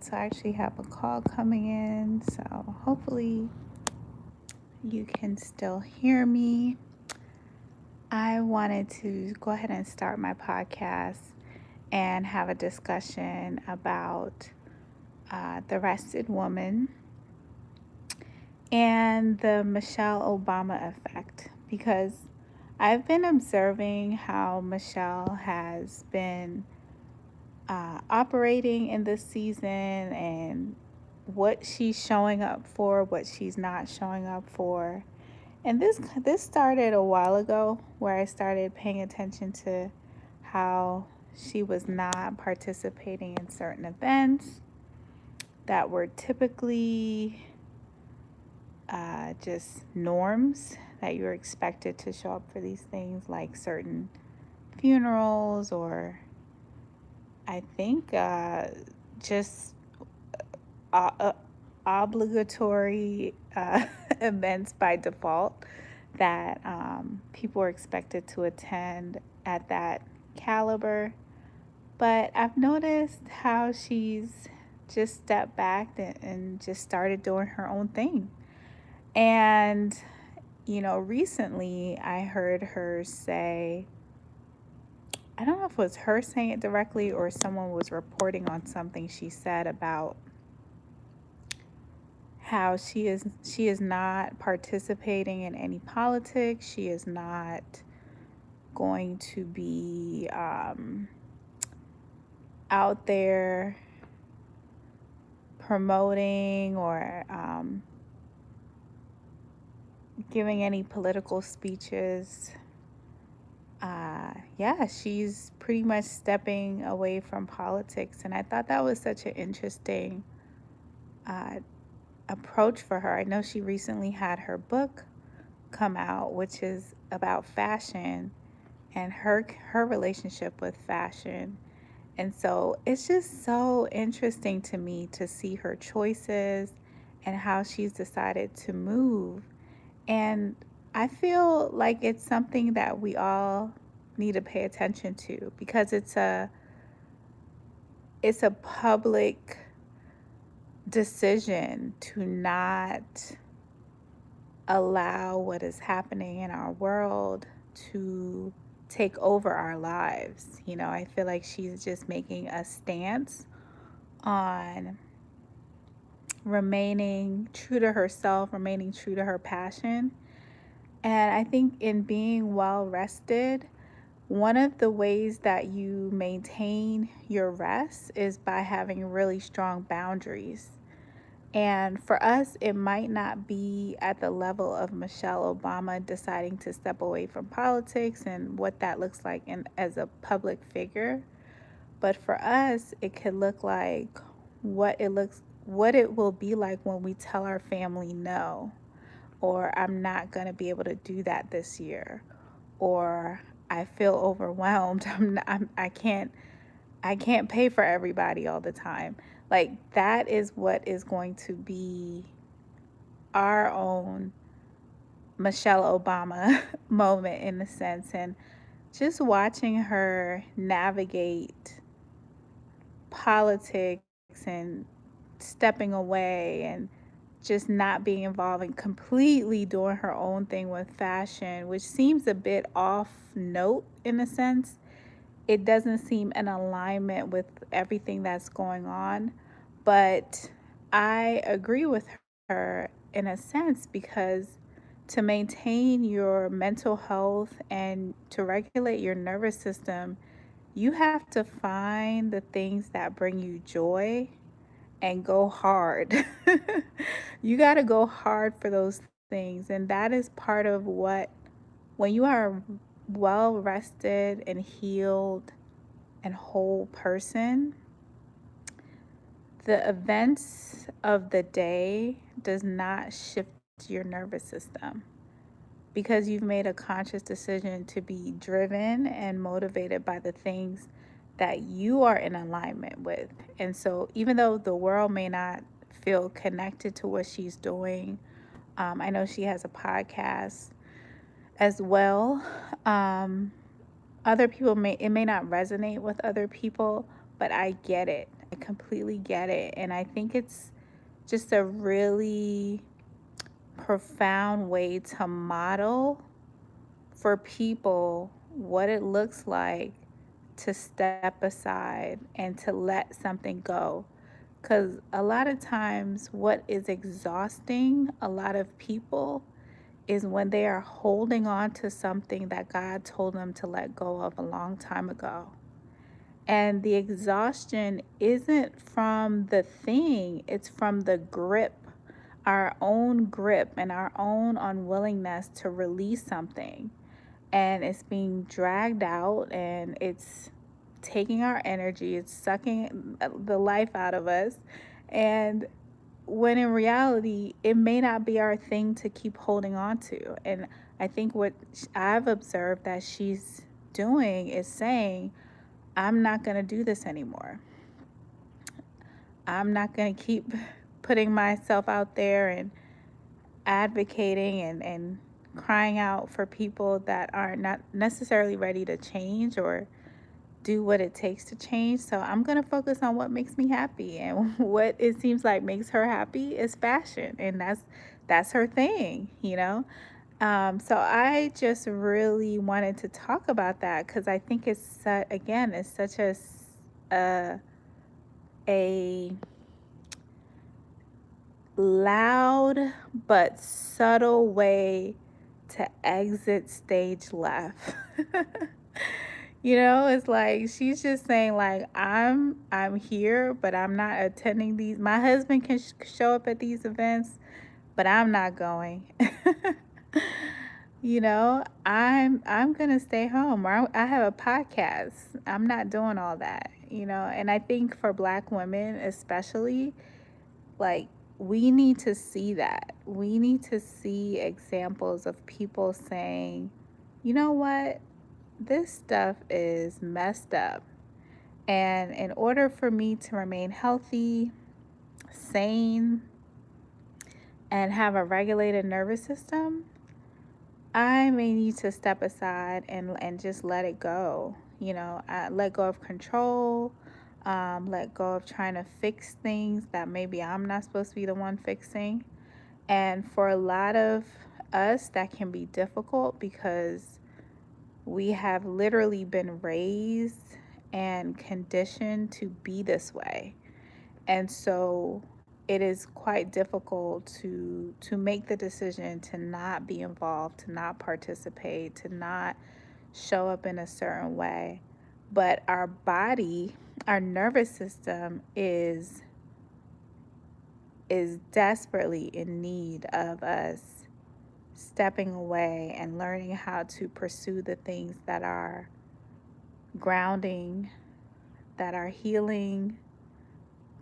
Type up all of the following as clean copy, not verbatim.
So I actually have a call coming in, so hopefully you can still hear me. I wanted to go ahead and start my podcast and have a discussion about the Rested Woman and the Michelle Obama effect, because I've been observing how Michelle has been operating in this season and what she's showing up for, what she's not showing up for. And this started a while ago, where I started paying attention to how she was not participating in certain events that were typically just norms, that you were expected to show up for these things, like certain funerals, or I think just uh, uh, obligatory events by default that people are expected to attend at that caliber. But I've noticed how she's just stepped back and just started doing her own thing. And, recently I heard her say, I don't know if it was her saying it directly or someone was reporting on something she said about how she is not participating in any politics. She is not going to be out there promoting or giving any political speeches. Yeah, she's pretty much stepping away from politics, and I thought that was such an interesting uh, approach for her. I know she recently had her book come out, which is about fashion and her relationship with fashion. And so it's just so interesting to me to see her choices and how she's decided to move. And I feel like it's something that we all need to pay attention to, because it's a public decision to not allow what is happening in our world to take over our lives. I feel like she's just making a stance on remaining true to herself, remaining true to her passion. And I think in being well rested, one of the ways that you maintain your rest is by having really strong boundaries. And for us, it might not be at the level of Michelle Obama deciding to step away from politics and what that looks like as a public figure. But for us, it could look like what it will be like when we tell our family no, or I'm not going to be able to do that this year, or I feel overwhelmed. I can't pay for everybody all the time. Like, that is what is going to be our own Michelle Obama moment, in a sense. And just watching her navigate politics and stepping away and just not being involved and completely doing her own thing with fashion, which seems a bit off note in a sense. It doesn't seem in alignment with everything that's going on. But I agree with her in a sense, because to maintain your mental health and to regulate your nervous system, you have to find the things that bring you joy and go hard. You got to go hard for those things. And that is part of what, when you are well rested and healed and whole person, the events of the day does not shift your nervous system, because you've made a conscious decision to be driven and motivated by the things that you are in alignment with. And so even though the world may not feel connected to what she's doing, I know she has a podcast as well. Other people it may not resonate with other people, but I get it. I completely get it. And I think it's just a really profound way to model for people what it looks like to step aside and to let something go. Because a lot of times, what is exhausting a lot of people is when they are holding on to something that God told them to let go of a long time ago. And the exhaustion isn't from the thing, it's from the grip, our own grip, and our own unwillingness to release something. And it's being dragged out and it's taking our energy, it's sucking the life out of us. And when in reality, it may not be our thing to keep holding on to. And I think what I've observed that she's doing is saying, I'm not going to do this anymore. I'm not going to keep putting myself out there and advocating and crying out for people that are not necessarily ready to change or do what it takes to change. So I'm going to focus on what makes me happy, and what it seems like makes her happy is fashion, and that's her thing, you know. So I just really wanted to talk about that because I think again, it's such a a loud but subtle way to exit stage left. You know, it's like she's just saying like I'm here, but I'm not attending these. My husband can show up at these events, but I'm not going. You know, I'm gonna stay home. Or I have a podcast. I'm not doing all that. You know, and I think for Black women especially, like, we need to see that. We need to see examples of people saying, you know what, this stuff is messed up. And in order for me to remain healthy, sane, and have a regulated nervous system, I may need to step aside and just let it go. You know, let go of control, let go of trying to fix things that maybe I'm not supposed to be the one fixing. And for a lot of us, that can be difficult because we have literally been raised and conditioned to be this way. And so it is quite difficult to make the decision to not be involved, to not participate, to not show up in a certain way. But our body, our nervous system is desperately in need of us stepping away and learning how to pursue the things that are grounding, that are healing,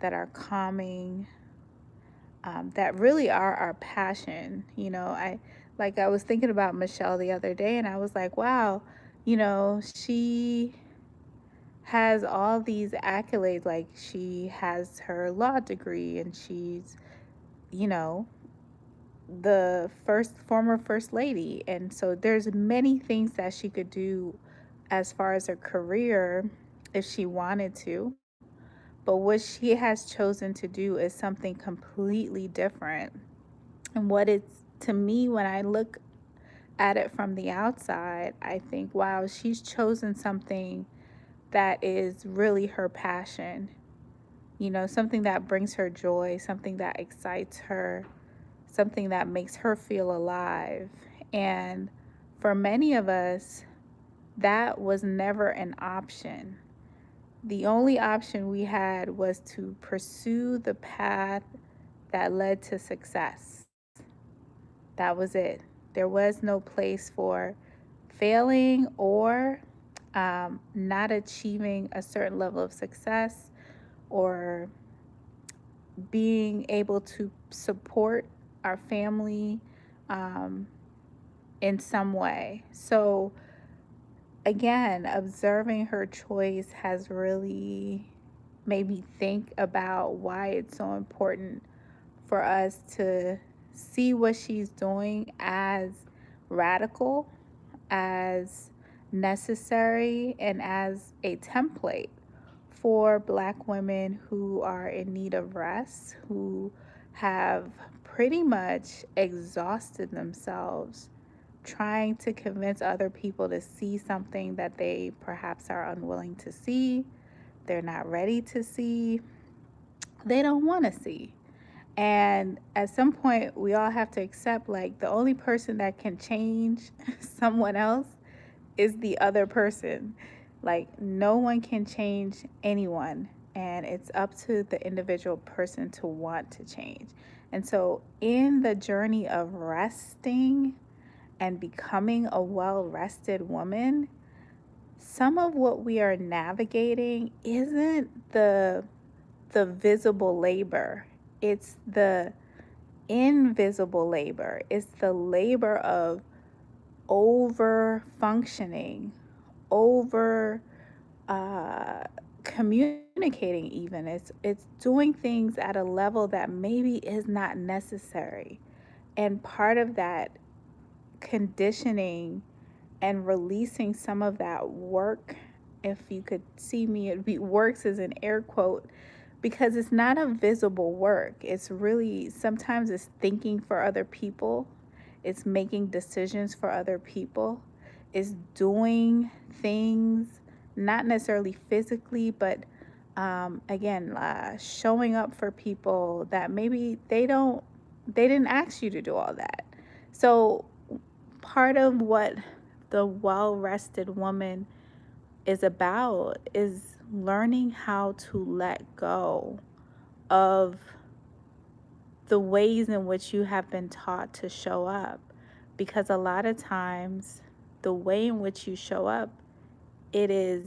that are calming, that really are our passion. You know, I was thinking about Michelle the other day, and I was like, wow, you know, she has all these accolades. Like, she has her law degree, and she's, you know, the former first lady. And so there's many things that she could do as far as her career if she wanted to. But what she has chosen to do is something completely different. And what it's to me, when I look at it from the outside, I think, wow, she's chosen something that is really her passion. You know, something that brings her joy, something that excites her, something that makes her feel alive. And for many of us, that was never an option. The only option we had was to pursue the path that led to success. That was it. There was no place for failing or not achieving a certain level of success, or being able to support our family um, in some way. So, again, observing her choice has really made me think about why it's so important for us to see what she's doing as radical, as necessary, and as a template for Black women who are in need of rest, who have pretty much exhausted themselves trying to convince other people to see something that they perhaps are unwilling to see, they're not ready to see, they don't want to see. And at some point, we all have to accept like the only person that can change someone else is the other person. Like, no one can change anyone, and it's up to the individual person to want to change. And so, in the journey of resting and becoming a well rested woman, some of what we are navigating isn't the visible labor. It's the invisible labor. It's the labor of over functioning, over uh, communicating. Even it's doing things at a level that maybe is not necessary, and part of that conditioning and releasing some of that work. If you could see me, it'd be works as an air quote, because it's not a visible work. It's really, sometimes it's thinking for other people, it's making decisions for other people, it's doing things not necessarily physically, but again, showing up for people that maybe they didn't ask you to do all that. So part of what the well rested woman is about is learning how to let go of the ways in which you have been taught to show up. Because a lot of times, the way in which you show up, it is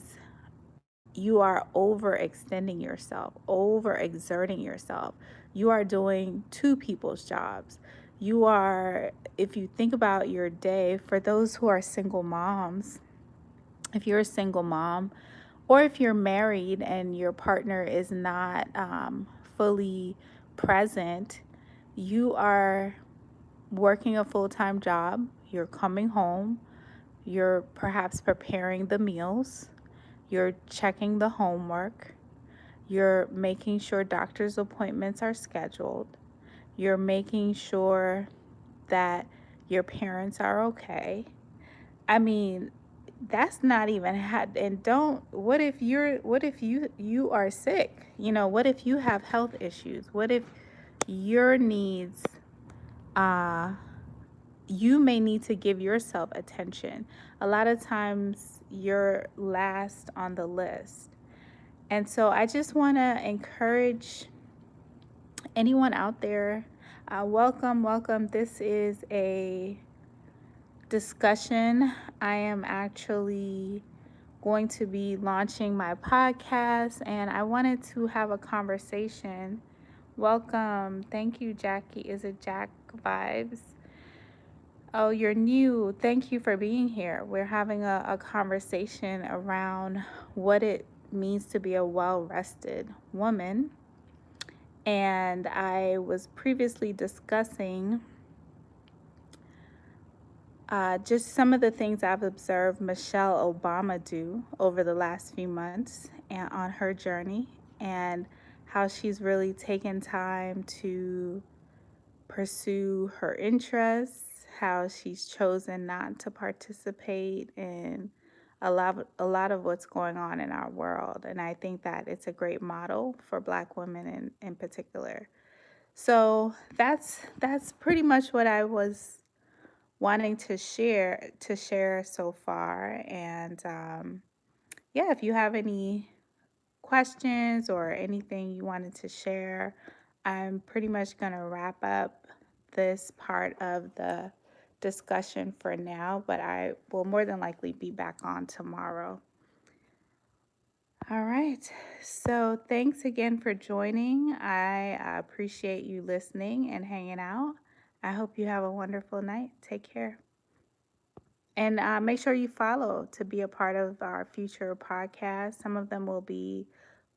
you are overextending yourself, overexerting yourself. You are doing two people's jobs. You are, if you think about your day, for those who are single moms, if you're a single mom, or if you're married and your partner is not fully present, you are working a full-time job, you're coming home, you're perhaps preparing the meals, you're checking the homework, you're making sure doctor's appointments are scheduled, you're making sure that your parents are okay. I mean, that's not even and don't, what if you are sick? You know, what if you have health issues? What if your needs uh you may need to give yourself attention. A lot of times you're last on the list. And so I just want to encourage anyone out there, welcome. This is a discussion. I am actually going to be launching my podcast, and I wanted to have a conversation. Welcome. Thank you, Jackie. Is it Jack Vibes? Oh, you're new. Thank you for being here. We're having a conversation around what it means to be a well rested woman. And I was previously discussing just some of the things I've observed Michelle Obama do over the last few months and on her journey, and how she's really taken time to pursue her interests, how she's chosen not to participate in a lot of what's going on in our world. And I think that it's a great model for Black women in particular. So that's pretty much what I was wanting to share so far. And yeah, if you have any questions or anything you wanted to share, I'm pretty much going to wrap up this part of the discussion for now, but I will more than likely be back on tomorrow. All right. So thanks again for joining. I appreciate you listening and hanging out. I hope you have a wonderful night. Take care. And make sure you follow to be a part of our future podcasts. Some of them will be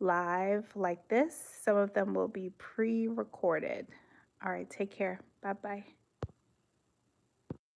live like this, some of them will be pre recorded. All right, take care. Bye bye.